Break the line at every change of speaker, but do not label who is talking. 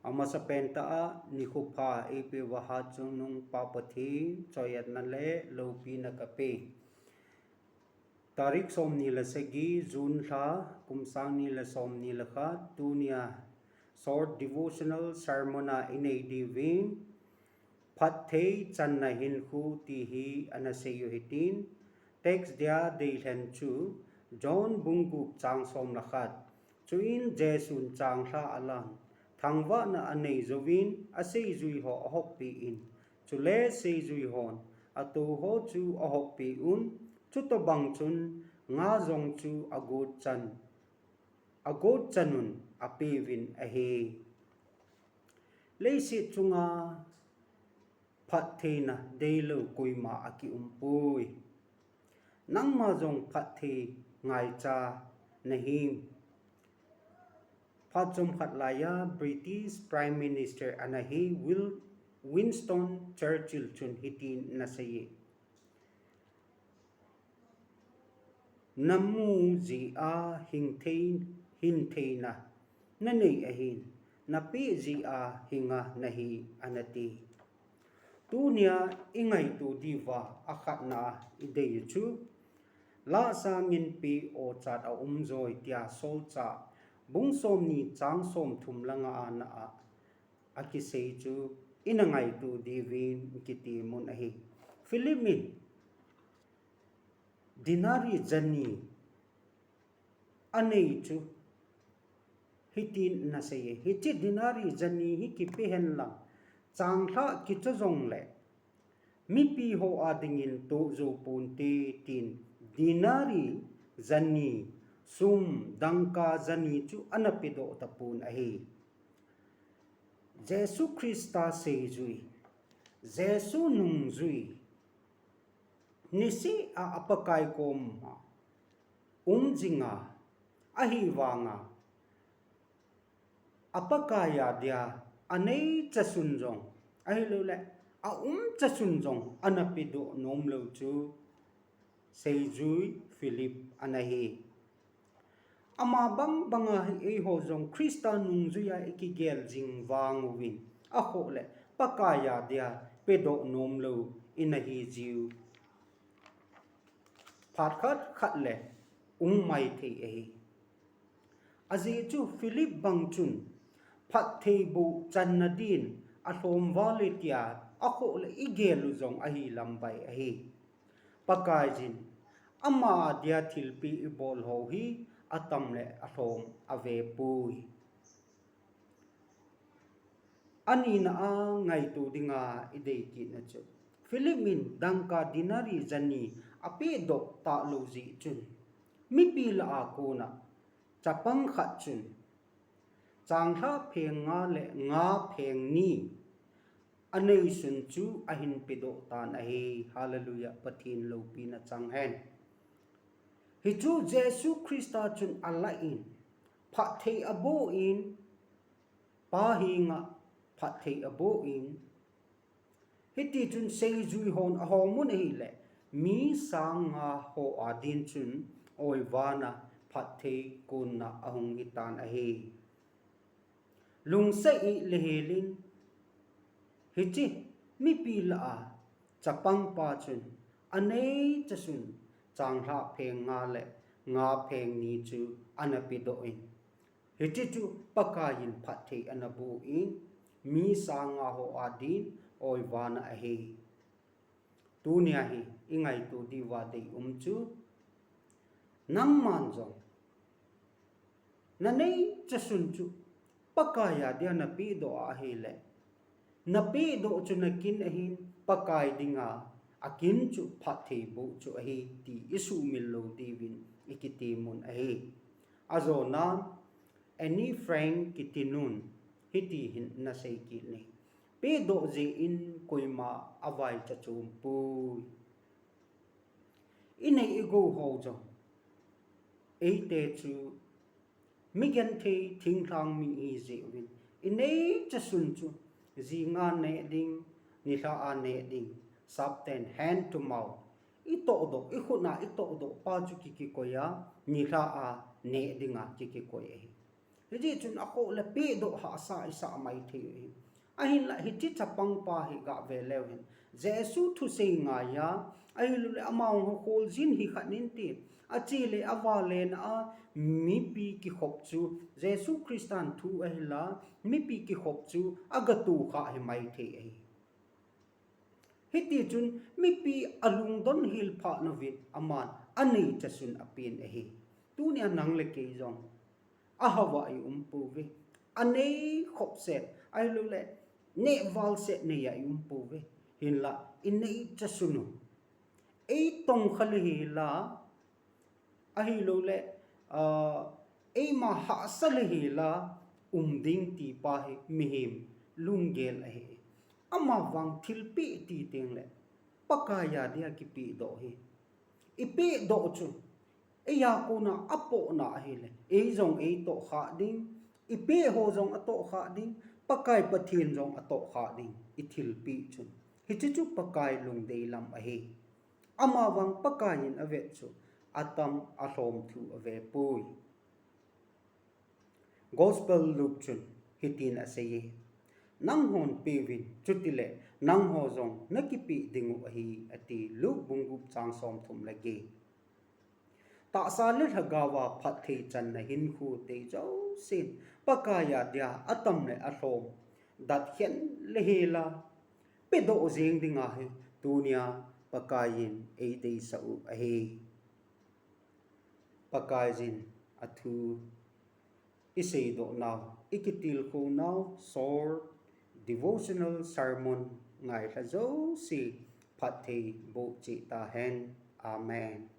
amasa penta ni khupa epe waha chunung papathi choyat na le lopi na kape tarik som ni la segi jun tha kumsang ni la som ni la kha tunia short devotional sermona inei diving Phatthei Channa Hinkho ti hi anaseyo hitin text dia deilen chu John bungup chang som lakhat chuin Jesun chang tha alang thangwa na anei zovin asei zui ho ahok pi in chule sei zui hon atu ho chu ahok pi un chu to bang chun nga zong chu agot chanun apevin ahe leisi chunga Phatthei na deilo kuima aki umpui nang ma zong Phatthei ngai cha nahim Phatsum Phatlaya British Prime Minister anahi Winston Churchill chun hitin nasaye namu zi a hinthei na nanei ahin napi zi a hinga nahi anati tunia ingai tu diva akhat na idei chu la sa ngin pi o chat a umzoi tia sol cha bung som ni chang som thum langa ana a akisei chu inangai tu divin kiti mun ahi Philippine dinari jani anei chu hitin nasaye hiti dinari jani hi ki pehen lang changtha kichajong le mi pi ho adingin to zo pun te tin dinari jani sum dangka jani chu anapido tapun ahi Jesu Christa seizui Jesu nung zui nisi a apakai kom jinga ahi wanga apakaya dia anei chasunjong ahi lule a chasunjong anapido nomlo chu seizui Philip anahi ama banga hi ho jong Christa nung zuya ikigel jing wangwin a hole pakaya dia pedo nomlo inahi jiu phat khat le mai thei ahi azi chu Philip bangchun Phatthei bu channadin ahlom walitia akho le igelu jong ahi lambai ahi pakajin ama dia thilpi ibol ho hi atam le ahlom ave pui ani na a ngai tu dinga idei ki na chu Philippine dangka dinari jani ape dok ta loji chun mi pi la a ko na chapang khat chun changha pheng nga le nga pheng ni anei sun chu ahin pido tan ahi hallelujah pathin lo pi na chang hen hi chu Jesu Christa chun alain Phatthei abo in pa hi nga Phatthei abo in hiti chun sei zui hon a homun hi le mi sang nga ho adin chun oiwana Phatthei kun na ahung hitan ahi lung sai lehelin hiti mi pi la a chapang pa chun anei chasun changha pheng nga le nga pheng ni chu anapido in hiti chu pakayin Phatthei anabu in mi sang nga ho adin oiwana ahi tunia hi ingai tu diwa dei chu nang manjong nanei chasun chu pakaya dia napi do ahi le napi do chu nakin ahin pakai dinga akin chu Phatthei bu chu ahi ti isu millo divin ikiti mun ahi azona any frank kitinun hiti hin na sei ki ni pe do je in koima avai cha chum pu inei ego ho jo eite chu migen the thing thang mi e je win inei cha sun chu ji nga ne ding ni tha a ne ding subten hand to mouth ito do ikhuna ito do pa chu ki ko ya ni tha a ne dinga ki ko e Hiji chun ako le pe do ha sa isa mai the ahin la hiji chapang pa hi ga ve lewin jesu thu se nga ya ahilu le amang ho kol jin hi khanin ti achi le awale na mi pi ki khop chu jesu christian thu ahila mi pi ki khop chu agatu kha hi mai the ai hiti chun mi pi alung don hil pha na vit aman ani chasun apin ehi tu ne nang le ke jong ahawa ai umpu ve anei khop set ai lu le ne val set ne ya umpu ve hin la in nei chasunu ei tong khali hi la ahi lu le ei ma ha sali hi la ding ti pa hi mihim lungel ahi ama wang thilpi ti teng le pakaya dia ki pi do hi ipi do chu eya ko na apo na hi le ei jong ei to kha ding ipi ho jong ato kha ding pakai pathin jong ato kha ding i thilpi chu hi chu pakai lung dei lam ahi ama wang pakai in ave chu atam ahlom thu ave pui gospel look chun hitin aseye nang hon pevin chutile nang ho jong nakipi dingu ahi ati luk bungup chang som thum lage ta salit hagawa Phatthei Channa Hinkho te jo sin pakaya dia atam le ahlom dat hian lehela pedo jeng dinga he tunia pakayin ei dei sau ahi pakajin athu isei do now ikitil ko now short devotional sermon ngai la zo si Phatthei bo chi ta hen amen